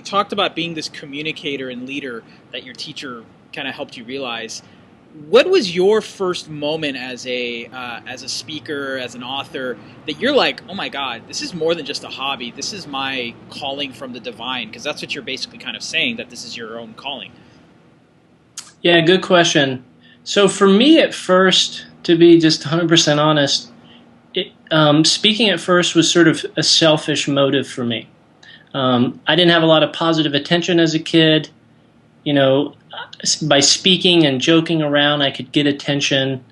you talked about being this communicator and leader that your teacher kind of helped you realize. What was your first moment as a speaker, as an author, that you're like, oh my God, this is more than just a hobby. This is my calling from the divine, because that's what you're basically kind of saying, that this is your own calling. Yeah, good question. So for me at first, to be just 100% honest, speaking at first was sort of a selfish motive for me. I didn't have a lot of positive attention as a kid. You know, by speaking and joking around, I could get attention.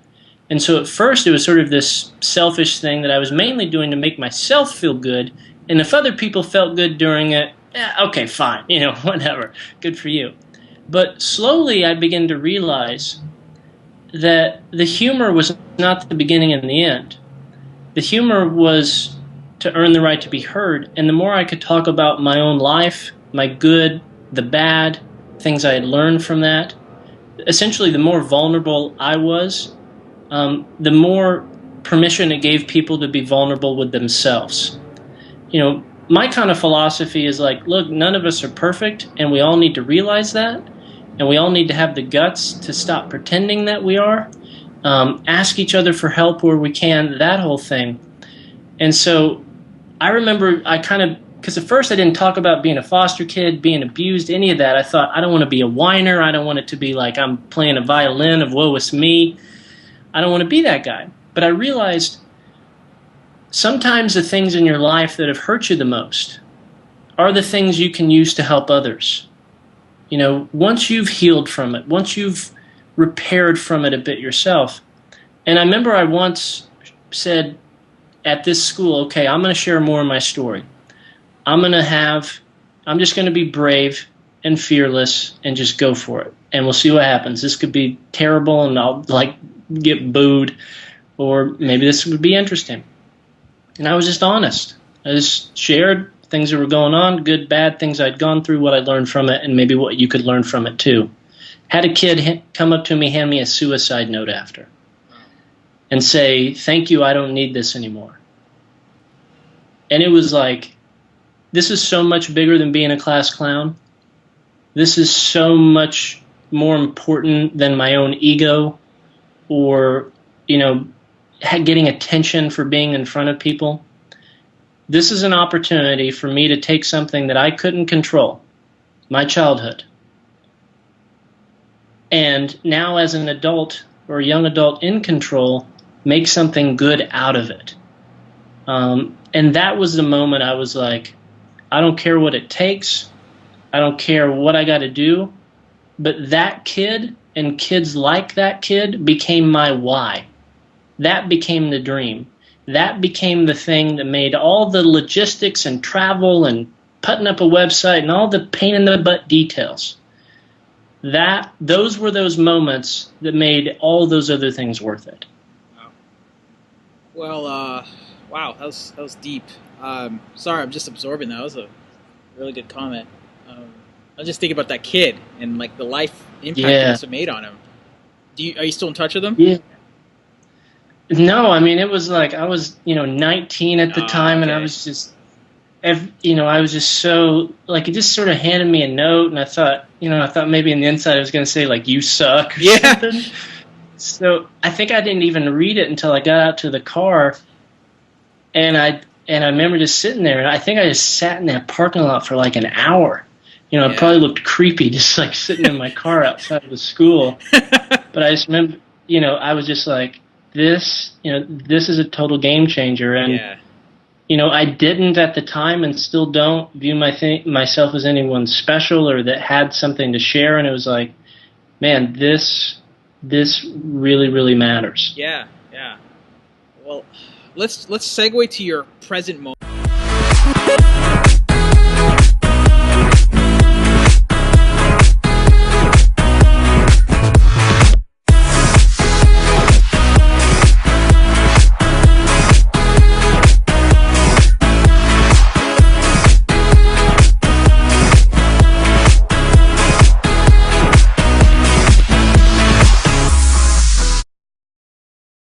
And so at first it was sort of this selfish thing that I was mainly doing to make myself feel good. And if other people felt good during it, okay, fine, you know, whatever, good for you. But slowly I began to realize that the humor was not the beginning and the end. The humor was to earn the right to be heard. And the more I could talk about my own life, my good, the bad, things I had learned from that, essentially the more vulnerable I was, the more permission it gave people to be vulnerable with themselves. You know, my kind of philosophy is like, look, none of us are perfect, and we all need to realize that, and we all need to have the guts to stop pretending that we are, ask each other for help where we can, that whole thing. And so I remember because at first I didn't talk about being a foster kid, being abused, any of that. I thought, I don't want to be a whiner. I don't want it to be like I'm playing a violin of woe is me. I don't want to be that guy. But I realized sometimes the things in your life that have hurt you the most are the things you can use to help others. You know, once you've healed from it, once you've repaired from it a bit yourself. And I remember I once said at this school, okay, I'm going to share more of my story. I'm just going to be brave and fearless and just go for it. And we'll see what happens. This could be terrible and I'll like get booed, or maybe this would be interesting. And I was just honest. I just shared things that were going on, good, bad, things I'd gone through, what I learned from it, and maybe what you could learn from it too. Had a kid come up to me, hand me a suicide note after, and say, thank you, I don't need this anymore. And it was like, this is so much bigger than being a class clown. This is so much more important than my own ego or, you know, getting attention for being in front of people. This is an opportunity for me to take something that I couldn't control, my childhood, and now as an adult or a young adult in control, make something good out of it. And that was the moment I was like, I don't care what it takes. I don't care what I got to do. But that kid and kids like that kid became my why. That became the dream. That became the thing that made all the logistics and travel and putting up a website and all the pain in the butt details. Those were those moments that made all those other things worth it. Well, wow, that was deep. Sorry, I'm just absorbing that. That was a really good comment. I was just thinking about that kid and like the life impact it must have made on him. Are you still in touch with him? Yeah. No, I mean, it was like I was, 19 at the time, and I was just, I was just so, like, it just sort of handed me a note, and I thought maybe on the inside I was going to say, like, you suck or something. So I think I didn't even read it until I got out to the car, and I remember just sitting there, and I think I just sat in that parking lot for like an hour. It probably looked creepy just like sitting in my car outside of the school. But I just remember, I was just like, this is a total game changer. And, I didn't at the time and still don't view myself as anyone special or that had something to share. And it was like, man, this really, really matters. Yeah. Well, let's segue to your present moment.